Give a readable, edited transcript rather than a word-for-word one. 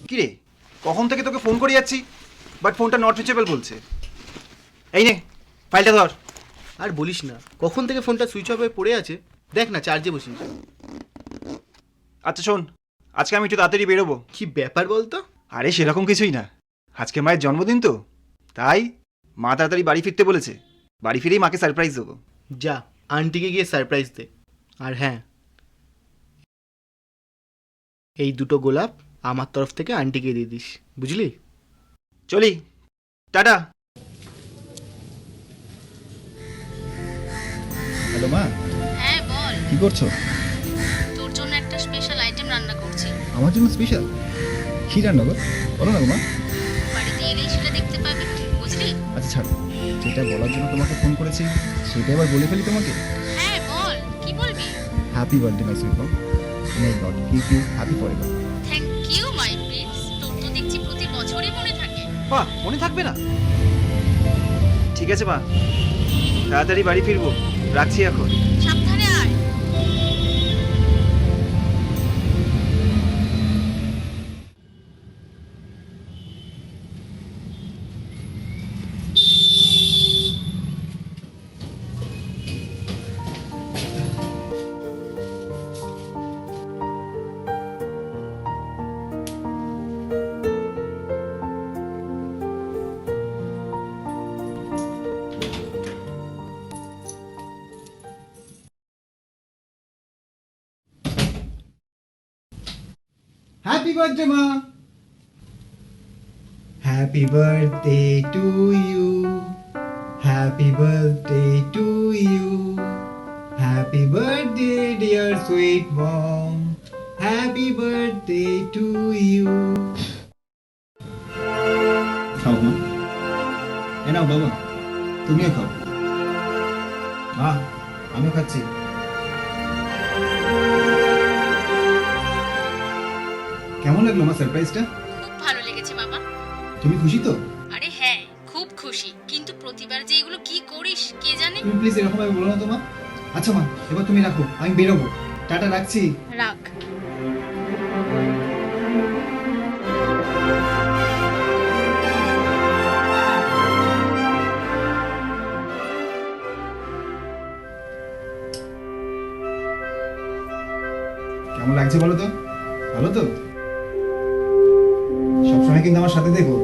কিরে, কখন থেকে তোকে ফোন করে যাচ্ছি, বাট ফোনটা নট রিচেবল বলছে। এই নে ফাইলটা ধর। আর বলিস না, কখন থেকে ফোনটা সুইচ অফ হয়ে পড়ে আছে। দেখ না, চার্জে বসিস। আচ্ছা শোন, আজকে আমি একটু তাড়াতাড়ি বেরোবো। কি ব্যাপার বলতো? আরে সেরকম কিছুই না, আজকে মায়ের জন্মদিন তো, তাই মা তাড়াতাড়ি বাড়ি ফিরতে বলেছে। বাড়ি ফিরেই মাকে সারপ্রাইজ দেবো। যা, আন্টিকে গিয়ে সারপ্রাইজ দে। আর হ্যাঁ, এই দুটো গোলাপ আমার তরফ থেকে আন্টিকে দিয়ে দিস, বুঝলি? চলি, টাটা। হ্যালো মা, হ্যাঁ বল। কি করছো? তোর জন্য একটা স্পেশাল আইটেম রান্না করছি। আমার জন্য স্পেশাল? কি রান্না গো? বলো না গো মা। বাড়িতে এলেই সেটা দেখতে পাবি, বুঝলি? আচ্ছা ছাড়ো, যেটা বলার জন্য তোমাকে ফোন করেছি সেটা এবার বলে ফেলি তোমাকে। হ্যাঁ বল, কি বলবি? Happy birthday my sweet mom, may God keep you happy forever. Thank you my prince. তোর তো দেখছি প্রতি বছরই মনে থাকে। মা মনে থাকবে না? ঠিক আছে মা, তাড়াতাড়ি বাড়ি ফিরবো, রাখছি এখন। সাবধানে আয়। হ্যাপি বার্থডে মা। Happy birthday to you, happy birthday to you, happy birthday dear sweet mom, happy birthday to you. খাও মা, এ নাও বাবা, তুমিও খাও। মা আমিও খাচ্ছি। কেমন লাগলো মা সারপ্রাইজটা? খুব ভালো লেগেছে বাবা। তুমি খুশি তো? আরে হ্যাঁ, খুব খুশি, কিন্তু প্রতিবার যে এগুলো কি করিস কে জানে। তুমি প্লিজ এরকম ভাবে বলো না তো মা। আচ্ছা মা, এবার তুমি রাখো, আমি বেরোবো। টাটা, রাখছি। রাখ। কেমন লাগছে বলো তো? ভালো তো? সবসময় কিন্তু আমার সাথে দেখো।